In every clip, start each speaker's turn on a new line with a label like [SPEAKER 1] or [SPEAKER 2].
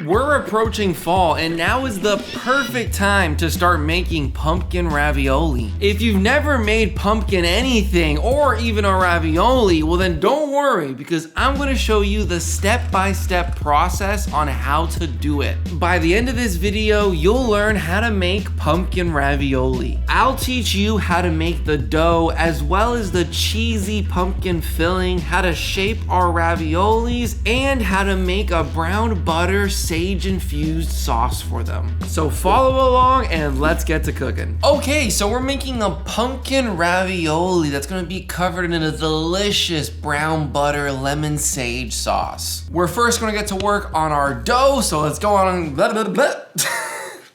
[SPEAKER 1] We're approaching fall, and now is the perfect time to start making pumpkin ravioli. If you've never made pumpkin anything or even a ravioli, well then don't worry, because I'm gonna show you the step-by-step process on how to do it. By the end of this video, you'll learn how to make pumpkin ravioli. I'll teach you how to make the dough as well as the cheesy pumpkin filling, how to shape our raviolis, and how to make a brown butter sage infused sauce for them. So follow along and let's get to cooking. Okay, so we're making a pumpkin ravioli that's gonna be covered in a delicious brown butter lemon sage sauce. We're first gonna get to work on our dough, so let's go on blah, blah, blah.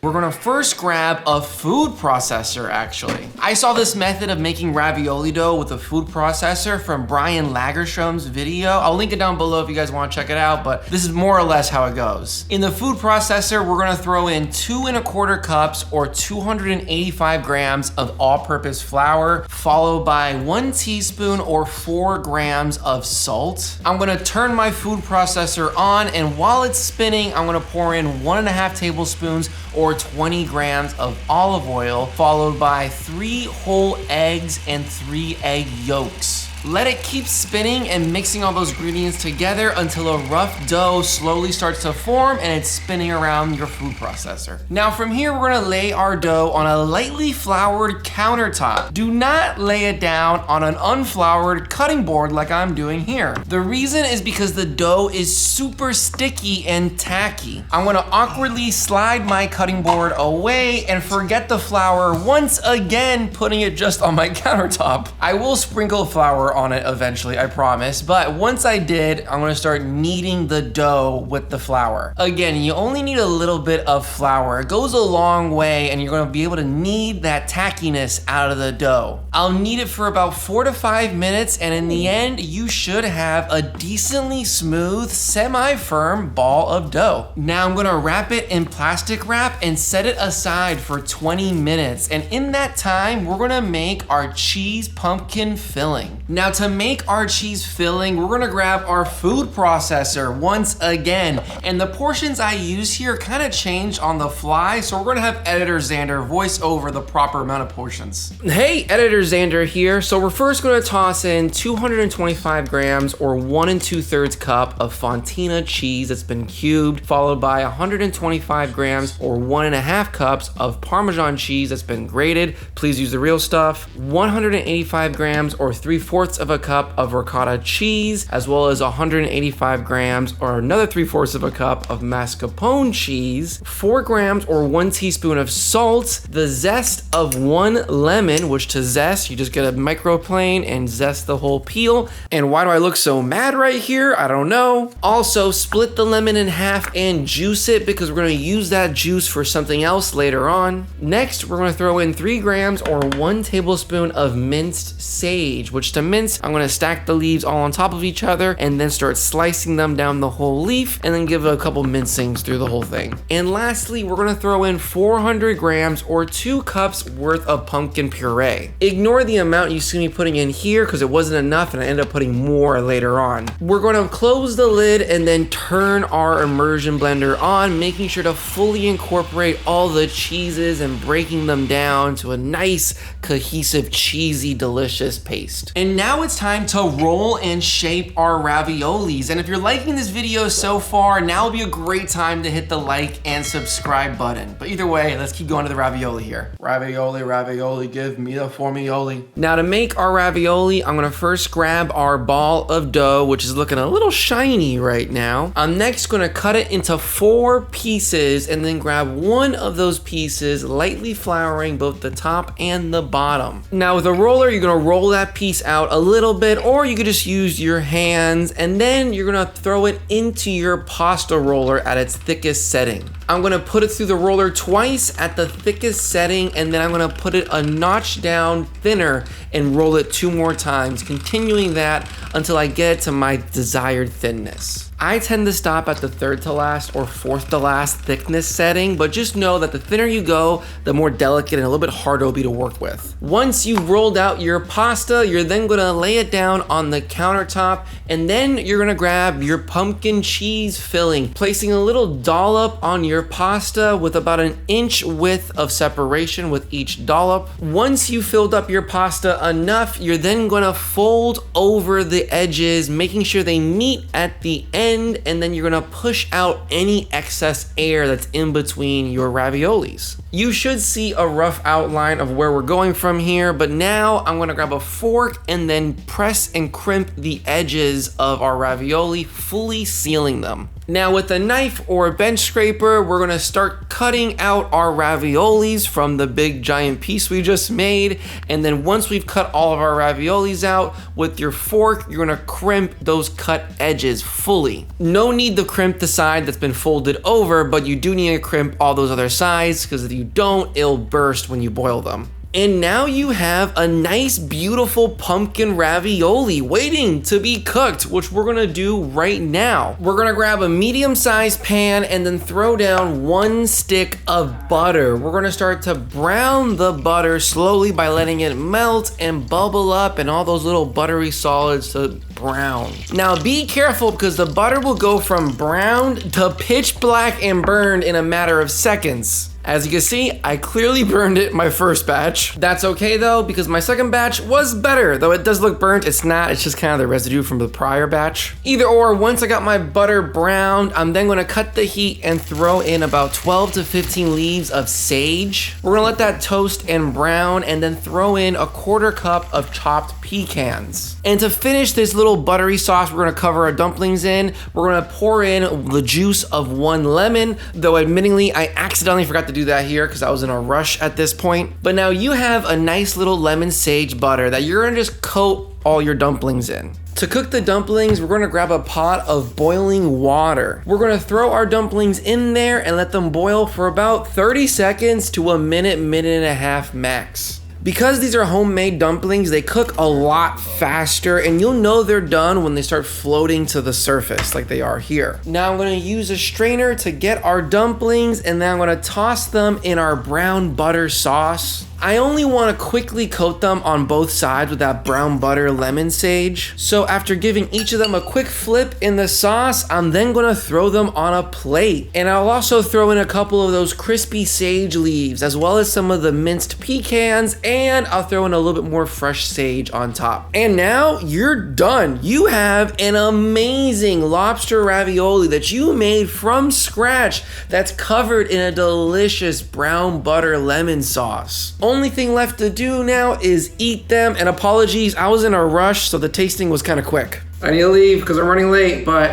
[SPEAKER 1] We're gonna first grab a food processor, actually. I saw this method of making ravioli dough with a food processor from Brian Lagerstrom's video. I'll link it down below if you guys wanna check it out, but this is more or less how it goes. In the food processor, we're gonna throw in 2 1/4 cups or 285 grams of all-purpose flour, followed by 1 teaspoon or 4 grams of salt. I'm gonna turn my food processor on, and while it's spinning, I'm gonna pour in 1.5 tablespoons or 20 grams of olive oil, followed by 3 whole eggs and 3 egg yolks. Let it keep spinning and mixing all those ingredients together until a rough dough slowly starts to form and it's spinning around your food processor. Now from here, we're gonna lay our dough on a lightly floured countertop. Do not lay it down on an unfloured cutting board like I'm doing here. The reason is because the dough is super sticky and tacky. I'm gonna awkwardly slide my cutting board away and forget the flour once again, putting it just on my countertop. I will sprinkle flour on it eventually, I promise. But once I did, I'm gonna start kneading the dough with the flour. Again, you only need a little bit of flour. It goes a long way and you're gonna be able to knead that tackiness out of the dough. I'll knead it for about 4 to 5 minutes, and in the end, you should have a decently smooth, semi-firm ball of dough. Now I'm gonna wrap it in plastic wrap and set it aside for 20 minutes. And in that time, we're gonna make our cheese pumpkin filling. Now to make our cheese filling, we're gonna grab our food processor once again. And the portions I use here kind of change on the fly, so we're gonna have Editor Xander voice over the proper amount of portions. Hey, Editor Xander here. So we're first gonna toss in 225 grams or 1 2/3 cup of fontina cheese that's been cubed, followed by 125 grams or 1.5 cups of Parmesan cheese that's been grated. Please use the real stuff. 185 grams or 3/4 of a cup of ricotta cheese, as well as 185 grams or another 3/4 of a cup of mascarpone cheese, 4 grams or 1 teaspoon of salt, the zest of 1 lemon, which to zest, you just get a microplane and zest the whole peel. And why do I look so mad right here? I don't know. Also, split the lemon in half and juice it, because we're gonna use that juice for something else later on. Next, we're gonna throw in 3 grams or 1 tablespoon of minced sage, which to mince, I'm gonna stack the leaves all on top of each other and then start slicing them down the whole leaf, and then give it a couple mincings through the whole thing. And lastly, we're gonna throw in 400 grams or 2 cups worth of pumpkin puree. Ignore the amount you see me putting in here because it wasn't enough and I ended up putting more later on. We're gonna close the lid and then turn our immersion blender on, making sure to fully incorporate all the cheeses and breaking them down to a nice, cohesive, cheesy, delicious paste. And now it's time to roll and shape our raviolis. And if you're liking this video so far, now would be a great time to hit the like and subscribe button. But either way, let's keep going to the ravioli here. Ravioli, ravioli, give me the formioli. Now to make our ravioli, I'm gonna first grab our ball of dough, which is looking a little shiny right now. I'm next gonna cut it into 4 pieces and then grab one of those pieces, lightly flouring both the top and the bottom. Now with a roller, you're gonna roll that piece out a little bit, or you could just use your hands, and then you're gonna throw it into your pasta roller at its thickest setting. I'm gonna put it through the roller twice at the thickest setting, and then I'm gonna put it a notch down thinner and roll it 2 more times, continuing that until I get it to my desired thinness. I tend to stop at the third to last or fourth to last thickness setting, but just know that the thinner you go, the more delicate and a little bit harder it'll be to work with. Once you've rolled out your pasta, you're then gonna lay it down on the countertop, and then you're gonna grab your pumpkin cheese filling, placing a little dollop on your pasta with about an inch width of separation with each dollop. Once you filled up your pasta enough, you're then gonna fold over the edges, making sure they meet at the end, and then you're gonna push out any excess air that's in between your raviolis. You should see a rough outline of where we're going from here, but now I'm gonna grab a fork and then press and crimp the edges of our ravioli, fully sealing them. Now with a knife or a bench scraper, we're gonna start cutting out our raviolis from the big giant piece we just made. And then once we've cut all of our raviolis out, with your fork, you're gonna crimp those cut edges fully. No need to crimp the side that's been folded over, but you do need to crimp all those other sides, because if you don't, it'll burst when you boil them. And now you have a nice, beautiful pumpkin ravioli waiting to be cooked, which we're gonna do right now. We're gonna grab a medium-sized pan and then throw down 1 stick of butter. We're gonna start to brown the butter slowly by letting it melt and bubble up and all those little buttery solids to brown. Now be careful, because the butter will go from browned to pitch black and burned in a matter of seconds. As you can see, I clearly burned it my first batch. That's okay though, because my second batch was better. Though it does look burnt, it's not, it's just kind of the residue from the prior batch. Either or, once I got my butter browned, I'm then gonna cut the heat and throw in about 12 to 15 leaves of sage. We're gonna let that toast and brown, and then throw in a 1/4 cup of chopped pecans. And to finish this little buttery sauce we're gonna cover our dumplings in, we're gonna pour in the juice of 1 lemon, though admittingly, I accidentally forgot to do that here because I was in a rush at this point. But now you have a nice little lemon sage butter that you're gonna just coat all your dumplings in. To cook the dumplings, we're gonna grab a pot of boiling water. We're gonna throw our dumplings in there and let them boil for about 30 seconds to a minute, minute and a half max. Because these are homemade dumplings, they cook a lot faster, and you'll know they're done when they start floating to the surface like they are here. Now I'm gonna use a strainer to get our dumplings, and then I'm gonna toss them in our brown butter sauce. I only want to quickly coat them on both sides with that brown butter lemon sage. So after giving each of them a quick flip in the sauce, I'm then going to throw them on a plate. And I'll also throw in a couple of those crispy sage leaves, as well as some of the minced pecans, and I'll throw in a little bit more fresh sage on top. And now you're done. You have an amazing lobster ravioli that you made from scratch that's covered in a delicious brown butter lemon sauce. Only thing left to do now is eat them, and apologies, I was in a rush, so the tasting was kind of quick. I need to leave because I'm running late, but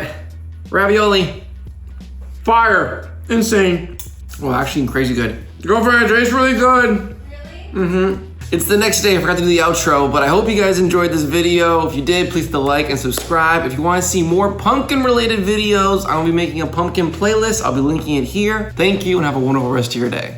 [SPEAKER 1] ravioli, fire, insane. Well, actually crazy good. Girlfriend, it tastes really good. Really? Mm-hmm. It's the next day, I forgot to do the outro, but I hope you guys enjoyed this video. If you did, please hit the like and subscribe. If you want to see more pumpkin related videos, I'll be making a pumpkin playlist. I'll be linking it here. Thank you and have a wonderful rest of your day.